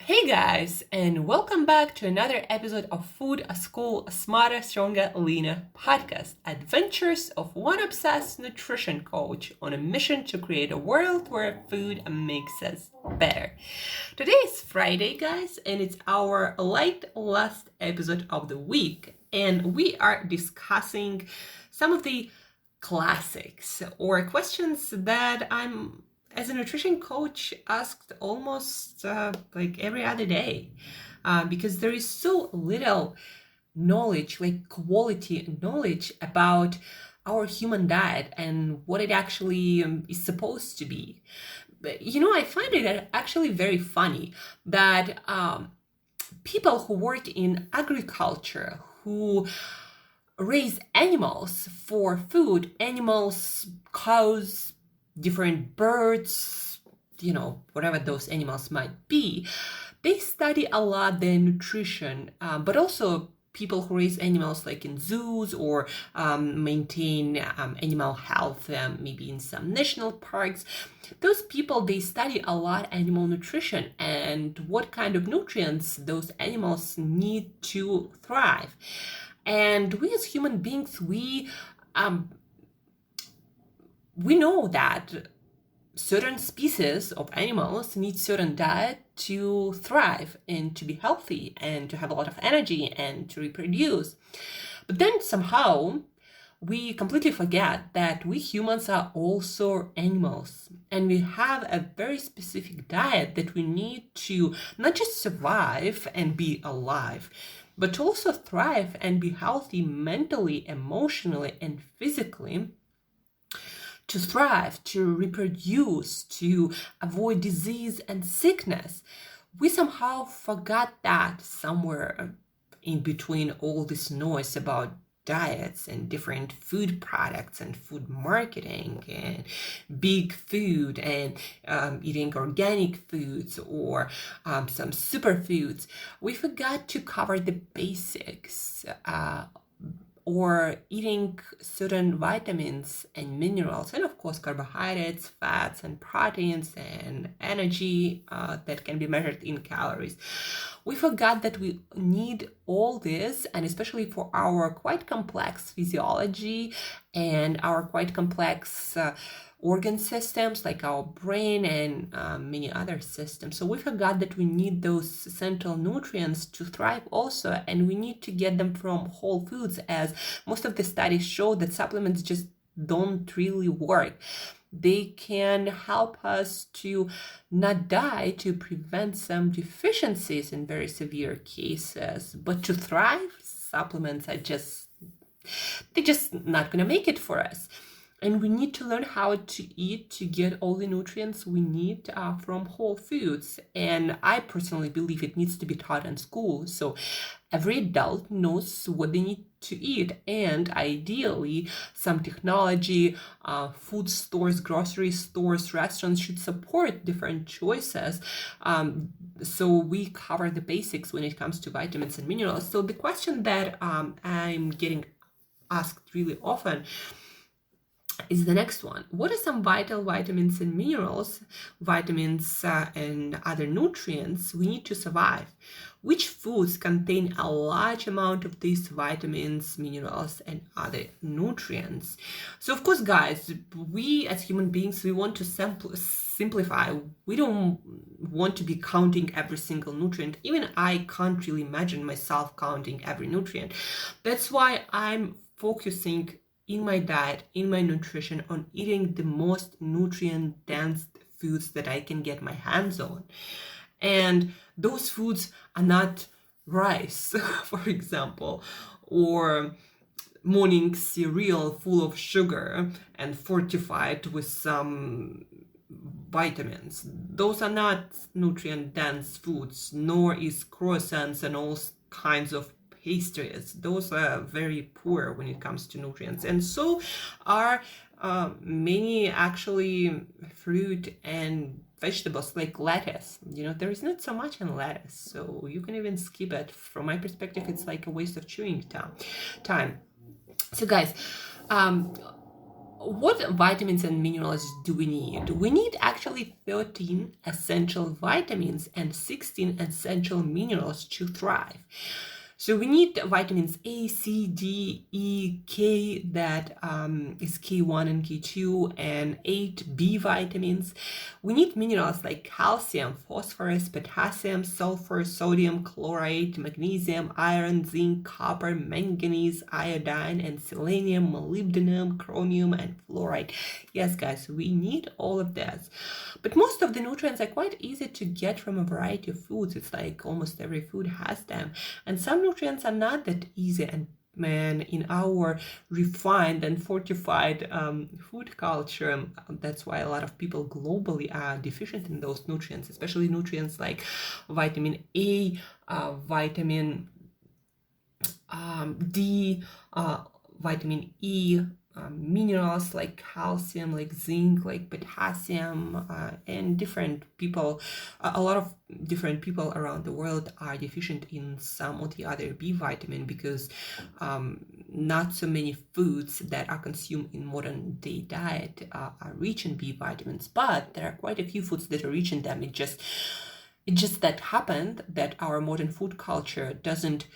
Hey guys, and welcome back to another episode of Food, a School, a Smarter, Stronger, Leaner podcast. Adventures of one obsessed nutrition coach on a mission to create a world where food makes us better. Today is Friday, guys, and it's our last episode of the week, and we are discussing some of the classics or questions that I'm as a nutrition coach asked almost like every other day because there is so little knowledge, like quality knowledge about our human diet and what it actually is supposed to be. But, I find it actually very funny that people who work in agriculture, who raise animals for food, animals, cows, different birds, whatever those animals might be, they study a lot their nutrition, but also people who raise animals like in zoos or maintain animal health, maybe in some national parks. Those people, they study a lot animal nutrition and what kind of nutrients those animals need to thrive. And we as human beings, we know that certain species of animals need certain diet to thrive and to be healthy and to have a lot of energy and to reproduce. But then somehow we completely forget that we humans are also animals and we have a very specific diet that we need to not just survive and be alive, but to also thrive and be healthy mentally, emotionally, and physically. To thrive, to reproduce, to avoid disease and sickness. We somehow forgot that somewhere in between all this noise about diets and different food products and food marketing and big food and eating organic foods or some superfoods. We forgot to cover the basics or eating certain vitamins and minerals, and of course carbohydrates, fats, and proteins, and energy that can be measured in calories. We forgot that we need all this, and especially for our quite complex physiology and our quite complex organ systems like our brain and many other systems. So we forgot that we need those essential nutrients to thrive also, and we need to get them from whole foods, as most of the studies show that supplements just don't really work. They can help us to not die, to prevent some deficiencies in very severe cases, but to thrive, supplements are they're just not going to make it for us. And we need to learn how to eat to get all the nutrients we need from whole foods. And I personally believe it needs to be taught in school. So every adult knows what they need to eat. And ideally, some technology, food stores, grocery stores, restaurants should support different choices. So we cover the basics when it comes to vitamins and minerals. So the question that I'm getting asked really often is the next one. What are some vital vitamins and minerals, vitamins and other nutrients we need to survive? Which foods contain a large amount of these vitamins, minerals, and other nutrients? So of course, guys, we as human beings, we want to simplify. We don't want to be counting every single nutrient. Even I can't really imagine myself counting every nutrient. That's why I'm focusing in my diet, in my nutrition, on eating the most nutrient-dense foods that I can get my hands on. And those foods are not rice, for example, or morning cereal full of sugar and fortified with some vitamins. Those are not nutrient-dense foods, nor is croissants and all kinds of pastries. Those are very poor when it comes to nutrients, and so are many actually fruit and vegetables like lettuce. There is not so much in lettuce, so you can even skip it. From my perspective, it's like a waste of chewing time. So guys, what vitamins and minerals do we need? We need actually 13 essential vitamins and 16 essential minerals to thrive. So we need vitamins A, C, D, E, K, that is K1 and K2, and 8 B vitamins. We need minerals like calcium, phosphorus, potassium, sulfur, sodium, chloride, magnesium, iron, zinc, copper, manganese, iodine, and selenium, molybdenum, chromium, and fluoride. Yes, guys, we need all of this. But most of the nutrients are quite easy to get from a variety of foods. It's like almost every food has them. And some nutrients are not that easy, and in our refined and fortified food culture, that's why a lot of people globally are deficient in those nutrients, especially nutrients like vitamin A, vitamin D, vitamin E, minerals like calcium, like zinc, like potassium, and different people, a lot of different people around the world are deficient in some or the other B vitamin, because not so many foods that are consumed in modern day diet are rich in B vitamins, but there are quite a few foods that are rich in them. It just that happened that our modern food culture doesn't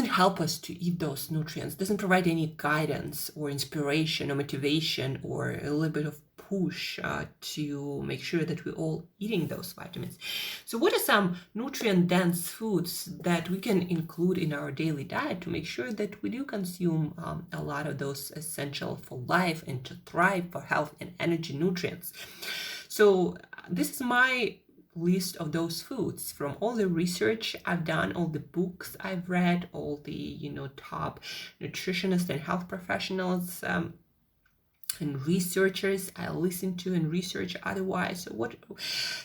help us to eat those nutrients, doesn't provide any guidance or inspiration or motivation or a little bit of push to make sure that we're all eating those vitamins. So what are some nutrient-dense foods that we can include in our daily diet to make sure that we do consume a lot of those essential for life and to thrive, for health and energy nutrients? So this is my list of those foods from all the research I've done, all the books I've read, all the top nutritionists and health professionals and researchers I listen to and research otherwise. So what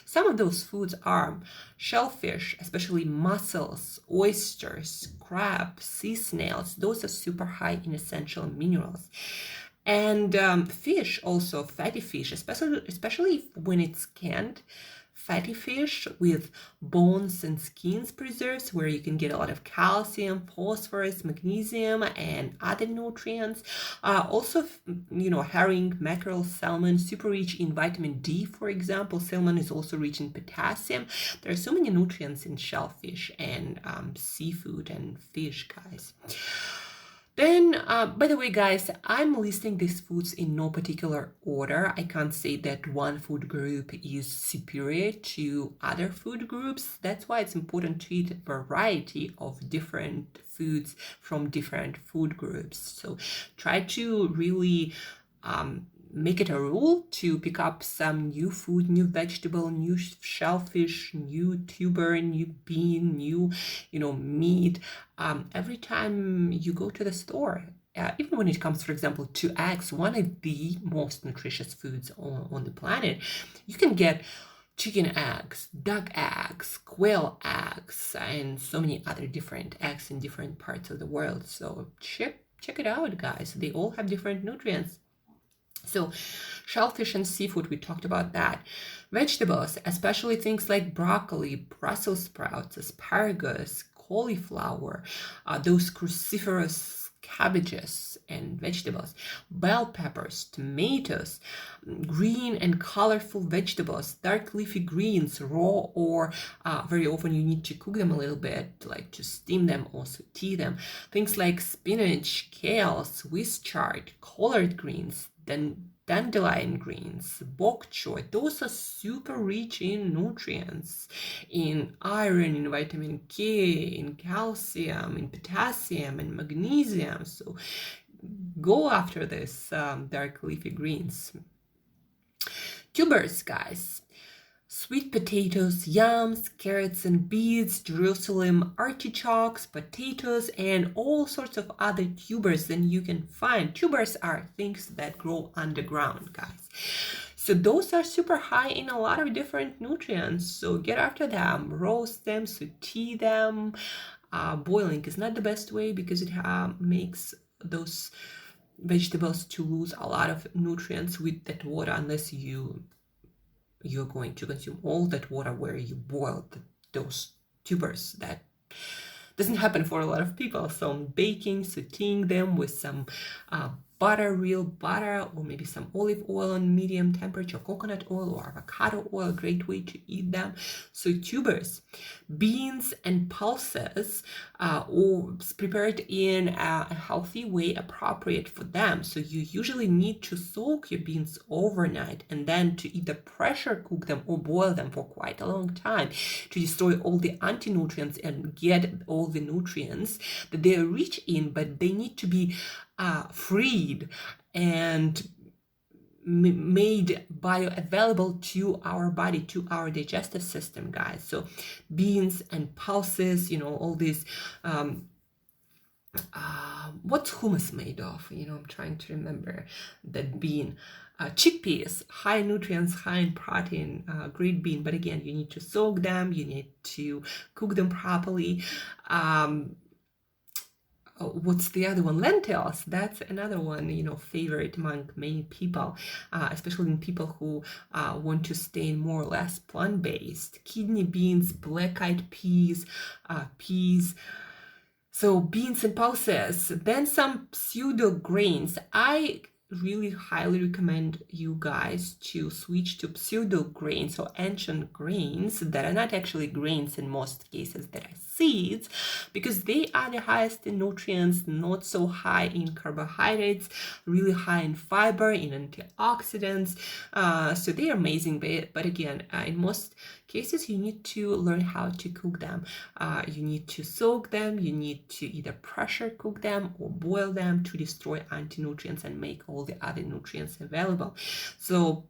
some of those foods are: shellfish, especially mussels, oysters, crab, sea snails. Those are super high in essential minerals. And fish, also fatty fish, especially when it's canned. Fatty fish with bones and skins preserves, where you can get a lot of calcium, phosphorus, magnesium, and other nutrients. Also, herring, mackerel, salmon, super rich in vitamin D, for example. Salmon is also rich in potassium. There are so many nutrients in shellfish and seafood and fish, guys. Then, by the way, guys, I'm listing these foods in no particular order. I can't say that one food group is superior to other food groups. That's why it's important to eat a variety of different foods from different food groups. So try to really make it a rule to pick up some new food, new vegetable, new shellfish, new tuber, new bean, new, meat, every time you go to the store. Even when it comes, for example, to eggs, one of the most nutritious foods on the planet, you can get chicken eggs, duck eggs, quail eggs, and so many other different eggs in different parts of the world. So check it out, guys. They all have different nutrients. So shellfish and seafood, we talked about that. Vegetables, especially things like broccoli, Brussels sprouts, asparagus, cauliflower, those cruciferous cabbages and vegetables, bell peppers, tomatoes, green and colorful vegetables, dark leafy greens, raw, or very often you need to cook them a little bit, like to steam them or saute them. Things like spinach, kale, Swiss chard, collard greens, then dandelion greens, bok choy. Those are super rich in nutrients, in iron, in vitamin K, in calcium, in potassium, and magnesium. So go after this dark leafy greens. Tubers, guys. Sweet potatoes, yams, carrots and beets, Jerusalem artichokes, potatoes, and all sorts of other tubers that you can find. Tubers are things that grow underground, guys. So those are super high in a lot of different nutrients. So get after them, roast them, saute them. Boiling is not the best way because it makes those vegetables to lose a lot of nutrients with that water, unless you're going to consume all that water where you boiled those tubers. That doesn't happen for a lot of people. So baking, sauteing them with some butter, real butter, or maybe some olive oil on medium temperature, coconut oil or avocado oil, great way to eat them. So tubers, beans and pulses, or prepared in a healthy way appropriate for them. So you usually need to soak your beans overnight and then to either pressure cook them or boil them for quite a long time to destroy all the anti-nutrients and get all the nutrients that they are rich in, but they need to be freed and made bioavailable to our body, to our digestive system, guys. So beans and pulses, all these what's hummus made of? I'm trying to remember that bean. Chickpeas, high nutrients, high in protein, great bean. But again, you need to soak them, you need to cook them properly. What's the other one? Lentils. That's another one, favorite among many people, especially in people who want to stay more or less plant-based. Kidney beans, black-eyed peas, peas. So beans and pulses. Then some pseudo grains. I really highly recommend you guys to switch to pseudo grains or ancient grains that are not actually grains in most cases, that are seeds, because they are the highest in nutrients, not so high in carbohydrates, really high in fiber, in antioxidants. So they are amazing, but again, in most cases, you need to learn how to cook them. You need to soak them, you need to either pressure cook them or boil them to destroy anti-nutrients and make all the other nutrients available. So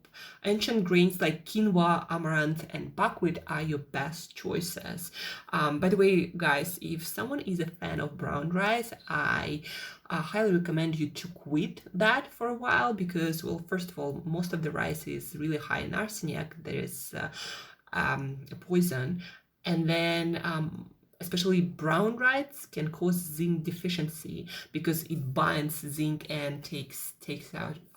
ancient grains like quinoa, amaranth, and buckwheat are your best choices. By the way, guys, if someone is a fan of brown rice, I highly recommend you to quit that for a while because, well, first of all, most of the rice is really high in arsenic. There is a poison, and then especially brown rice can cause zinc deficiency because it binds zinc and takes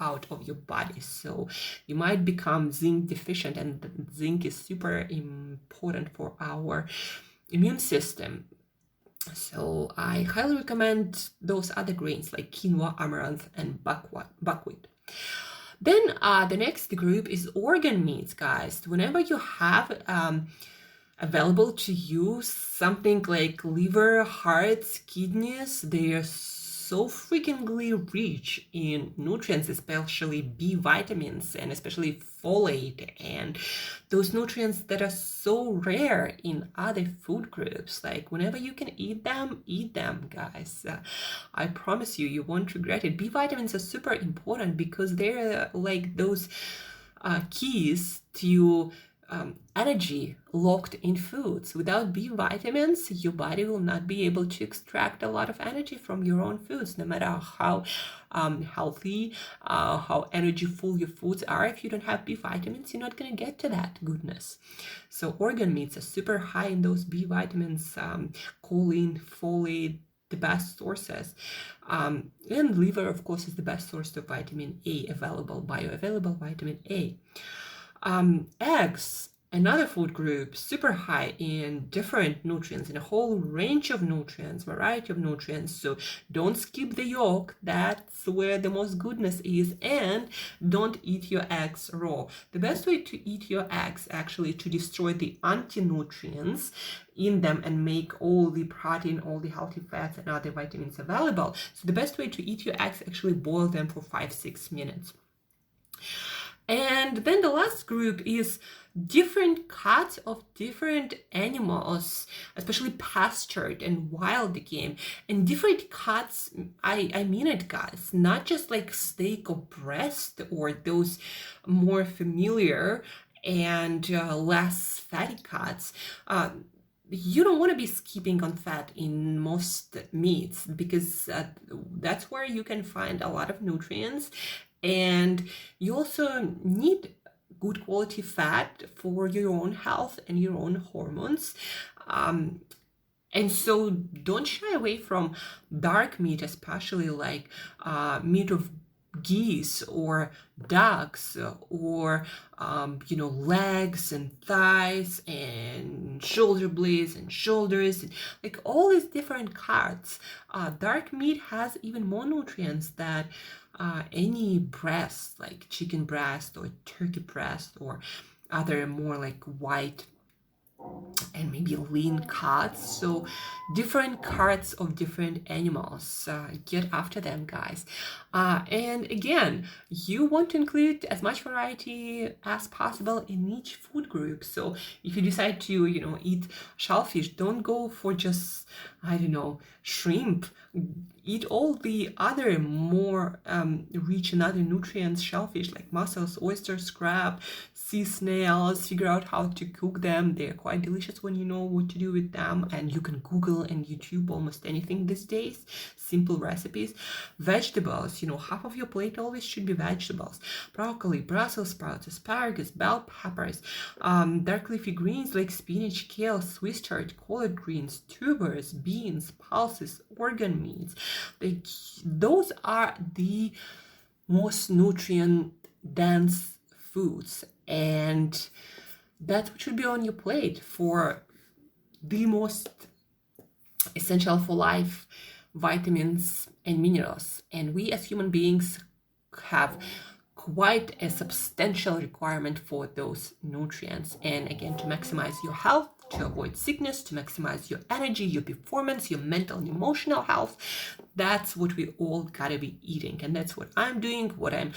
out of your body. So you might become zinc deficient, and zinc is super important for our immune system. So I highly recommend those other grains like quinoa, amaranth, and buckwheat. Then the next group is organ meats, guys. Whenever you have available to you something like liver, hearts, kidneys, they are so freakingly rich in nutrients, especially B vitamins and especially folate, and those nutrients that are so rare in other food groups. Like whenever you can eat them, guys. I promise you, you won't regret it. B vitamins are super important because they're like those keys to energy locked in foods. Without B vitamins, your body will not be able to extract a lot of energy from your own foods, no matter how healthy, how energyful your foods are. If you don't have B vitamins, you're not going to get to that goodness. So organ meats are super high in those B vitamins, choline, folate, the best sources. And liver, of course, is the best source of vitamin A, bioavailable vitamin A. Eggs, another food group, super high in different nutrients, in a whole range of nutrients, variety of nutrients. So don't skip the yolk. That's where the most goodness is. And don't eat your eggs raw. The best way to eat your eggs, actually, to destroy the anti-nutrients in them and make all the protein, all the healthy fats and other vitamins available. So the best way to eat your eggs, actually boil them for 5-6 minutes. And then the last group is different cuts of different animals, especially pastured and wild game. And different cuts, I mean it, guys, not just like steak or breast or those more familiar and less fatty cuts. You don't want to be skipping on fat in most meats because that's where you can find a lot of nutrients. And you also need good quality fat for your own health and your own hormones. And so don't shy away from dark meat, especially like meat of geese or ducks or legs and thighs and shoulder blades and shoulders, and like all these different cuts. Dark meat has even more nutrients that any breast, like chicken breast or turkey breast or other more like white and maybe lean cuts. So different cuts of different animals. Get after them, guys. And again, you want to include as much variety as possible in each food group. So if you decide to, eat shellfish, don't go for just, I don't know, shrimp. Eat all the other more rich in other nutrients shellfish like mussels, oysters, crab, sea snails. Figure out how to cook them. They're quite delicious when you know what to do with them, and you can Google and YouTube almost anything these days. Simple recipes. Vegetables, half of your plate always should be vegetables. Broccoli, Brussels sprouts, asparagus, bell peppers, dark leafy greens like spinach, kale, Swiss chard, collard greens, tubers, beans, pulses, organ meats. Those are the most nutrient dense foods, and that's what should be on your plate for the most essential for life vitamins and minerals. And we as human beings have quite a substantial requirement for those nutrients. And again, to maximize your health, to avoid sickness, to maximize your energy, your performance, your mental and emotional health, that's what we all gotta be eating. And that's what I'm doing, what I'm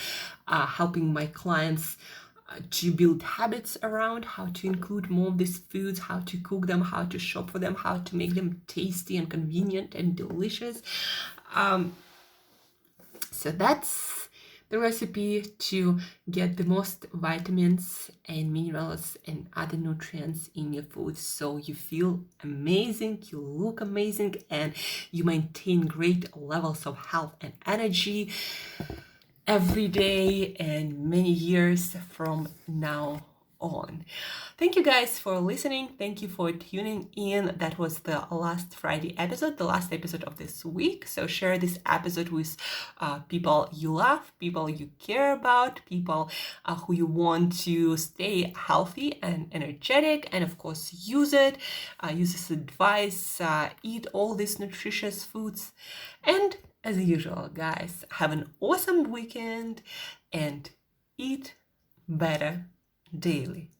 helping my clients to build habits around, how to include more of these foods, how to cook them, how to shop for them, how to make them tasty and convenient and delicious. So that's the recipe to get the most vitamins and minerals and other nutrients in your food, so you feel amazing, you look amazing, and you maintain great levels of health and energy every day and many years from now on. Thank you guys for listening. Thank you for tuning in. That was the last Friday episode, the last episode of this week. So share this episode with people you love, people you care about, people who you want to stay healthy and energetic, and of course use it. Use this advice. Eat all these nutritious foods, and as usual, guys, have an awesome weekend and eat better daily.